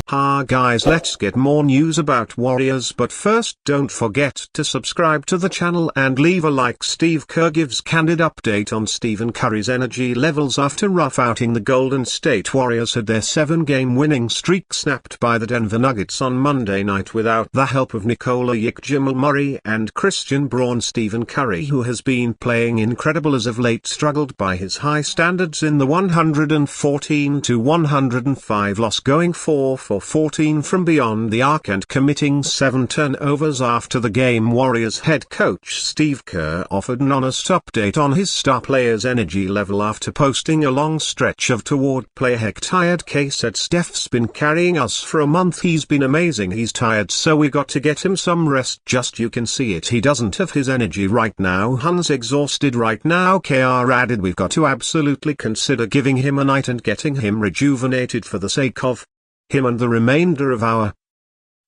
Ha guys, let's get more news about Warriors, but first don't forget to subscribe to the channel and leave a like. Steve Kerr gives candid update on Stephen Curry's energy levels after rough outing. The Golden State Warriors had their 7-game winning streak snapped by the Denver Nuggets on Monday night without the help of Nikola Jokic, Jamal Murray and Christian Braun. Stephen Curry, who has been playing incredible as of late, struggled by his high standards in the 114-105 loss, going 4 for 14 from beyond the arc and committing 7 turnovers. After the game, Warriors head coach Steve Kerr offered an honest update on his star player's energy level after posting a long stretch of toward play. Heck tired, K said. Steph's been carrying us for a month. He's been amazing. He's tired, so we got to get him some rest. Just you can see it. He doesn't have his energy right now. Hun's exhausted right now. KR added, we've got to absolutely consider giving him a night and getting him rejuvenated for the sake of him and the remainder of our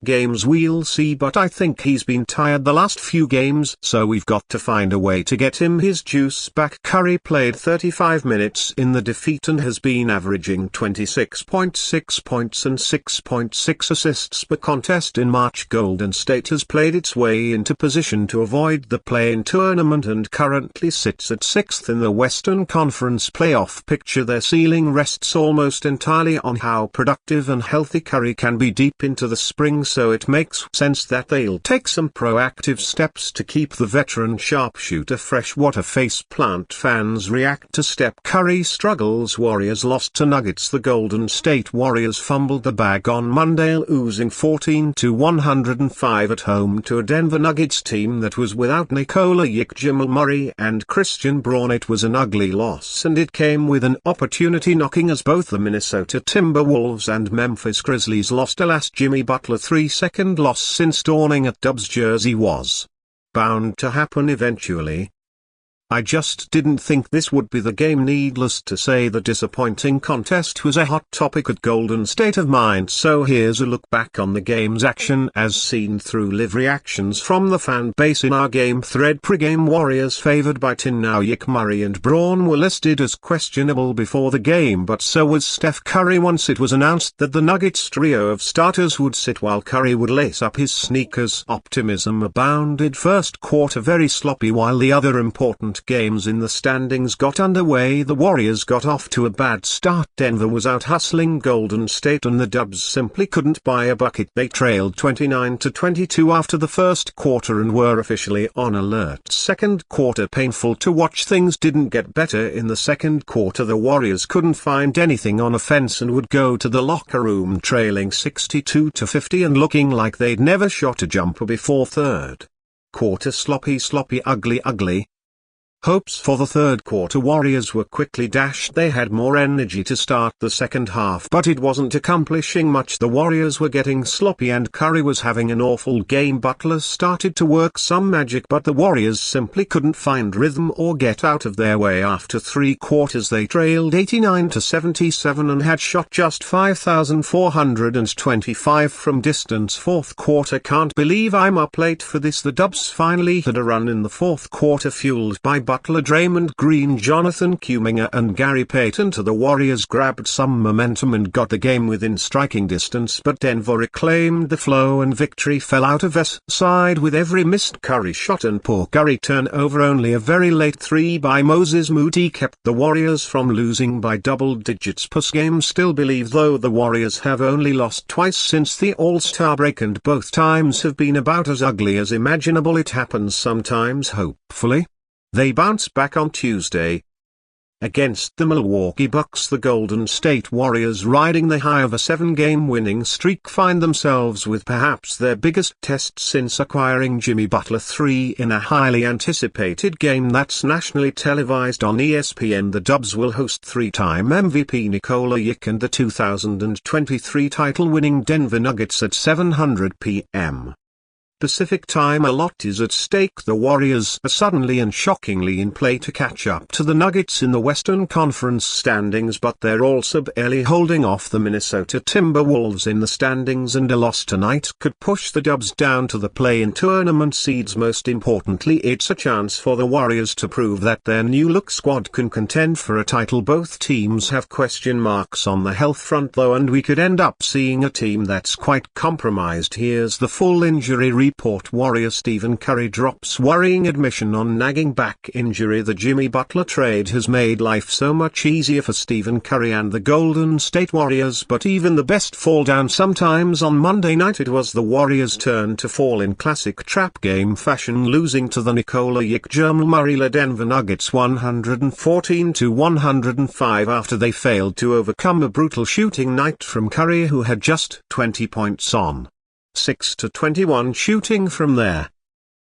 games. We'll see, but I think he's been tired the last few games, so we've got to find a way to get him his juice back. Curry played 35 minutes in the defeat and has been averaging 26.6 points and 6.6 assists per contest in March. Golden State has played its way into position to avoid the play-in tournament and currently sits at 6th in the Western Conference playoff picture. Their ceiling rests almost entirely on how productive and healthy Curry can be deep into the spring, so it makes sense that they'll take some proactive steps to keep the veteran sharpshooter fresh. What a face plant. Fans react to Steph Curry struggles. Warriors lost to Nuggets. The Golden State Warriors fumbled the bag on Monday, losing 14-105 at home to a Denver Nuggets team that was without Nikola Jokic, Jamal Murray and Christian Braun. It was an ugly loss, and it came with an opportunity knocking, as both the Minnesota Timberwolves and Memphis Grizzlies lost. Alas, Jimmy Butler 3-second loss since dawning at Dubs jersey was bound to happen eventually. I just didn't think this would be the game. Needless to say, the disappointing contest was a hot topic at Golden State of Mind, so here's a look back on the game's action as seen through live reactions from the fan base in our game thread. Pre-game, Warriors favored by 10. Now Jokic, Murray and Braun were listed as questionable before the game, but so was Steph Curry once it was announced that the Nuggets trio of starters would sit while Curry would lace up his sneakers. Optimism abounded. First quarter very sloppy while the other important games in the standings got underway. The Warriors got off to a bad start. Denver was out hustling Golden State and the Dubs simply couldn't buy a bucket. They trailed 29-22 after the first quarter and were officially on alert. Second quarter painful to watch. Things didn't get better in the second quarter. The Warriors couldn't find anything on offense and would go to the locker room trailing 62-50 and looking like they'd never shot a jumper before. Third quarter sloppy, ugly. Hopes for the third quarter Warriors were quickly dashed. They had more energy to start the second half, but it wasn't accomplishing much. The Warriors were getting sloppy and Curry was having an awful game. Butler started to work some magic, but the Warriors simply couldn't find rhythm or get out of their way. After 3 quarters they trailed 89-77 and had shot just 5,425 from distance. Fourth quarter, can't believe I'm up late for this. The Dubs finally had a run in the fourth quarter fueled by Butler, Draymond Green, Jonathan Kuminga and Gary Payton. The Warriors grabbed some momentum and got the game within striking distance, but Denver reclaimed the flow and victory fell out of S side with every missed Curry shot and poor Curry turnover. Only a very late 3 by Moses Moody kept the Warriors from losing by double digits. Postgame, still believe though the Warriors have only lost twice since the All-Star break and both times have been about as ugly as imaginable. It happens sometimes. Hopefully they bounce back on Tuesday against the Milwaukee Bucks. The Golden State Warriors, riding the high of a 7-game winning streak, find themselves with perhaps their biggest test since acquiring Jimmy Butler 3 in a highly anticipated game that's nationally televised on ESPN. The Dubs will host 3-time MVP Nikola Jokic and the 2023 title-winning Denver Nuggets at 7:00 p.m. Pacific time a lot is at stake. The Warriors are suddenly and shockingly in play to catch up to the Nuggets in the Western Conference standings, but they're also barely holding off the Minnesota Timberwolves in the standings, and a loss tonight could push the Dubs down to the play-in tournament seeds. Most importantly, it's a chance for the Warriors to prove that their new-look squad can contend for a title. Both teams have question marks on the health front though, and we could end up seeing a team that's quite compromised. Here's the full injury report. Warrior Stephen Curry drops worrying admission on nagging back injury. The Jimmy Butler trade has made life so much easier for Stephen Curry and the Golden State Warriors, but even the best fall down sometimes. On Monday night it was the Warriors' turn to fall in classic trap game fashion, losing to the Nikola Jokic-Murray-led Denver Nuggets 114-105 after they failed to overcome a brutal shooting night from Curry, who had just 20 points on 6-21 shooting from there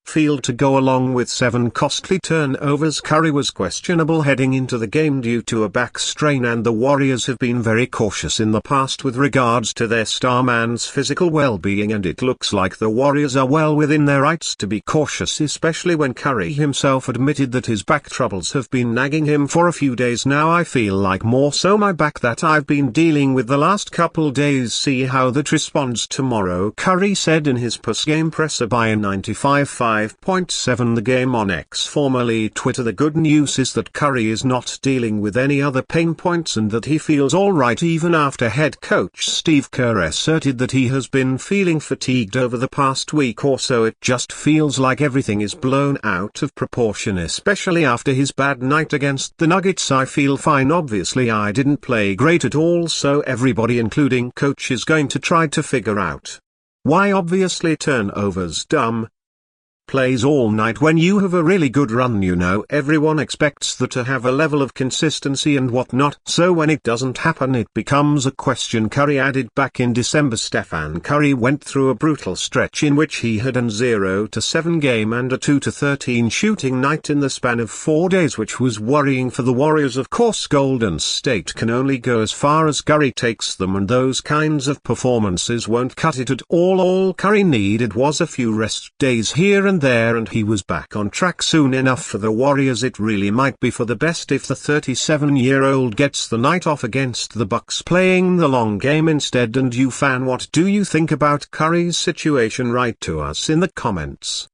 field to go along with 7 costly turnovers. Curry was questionable heading into the game due to a back strain, and the Warriors have been very cautious in the past with regards to their star man's physical well-being, and it looks like the Warriors are well within their rights to be cautious, especially when Curry himself admitted that his back troubles have been nagging him for a few days now. I feel like more so my back that I've been dealing with the last couple days. See how that responds tomorrow, Curry said in his post-game presser by a 95.5. The Game on X, formerly Twitter. The good news is that Curry is not dealing with any other pain points and that he feels alright, even after head coach Steve Kerr asserted that he has been feeling fatigued over the past week or so. It just feels like everything is blown out of proportion, especially after his bad night against the Nuggets. I feel fine. Obviously I didn't play great at all, so everybody including coach is going to try to figure out why. Obviously turnovers dumb plays all night. When you have a really good run, you know everyone expects that to have a level of consistency and whatnot, so when it doesn't happen it becomes a question. Curry added back in December. Stephen Curry went through a brutal stretch in which he had an 0-7 game and a 2-13 shooting night in the span of 4 days, which was worrying for the Warriors. Of course Golden State can only go as far as Curry takes them, and those kinds of performances won't cut it at all. All Curry needed was a few rest days here and there, and he was back on track soon enough for the Warriors. It really might be for the best if the 37-year-old gets the night off against the Bucks, playing the long game instead. And you fan, what do you think about Curry's situation? Write to us in the comments.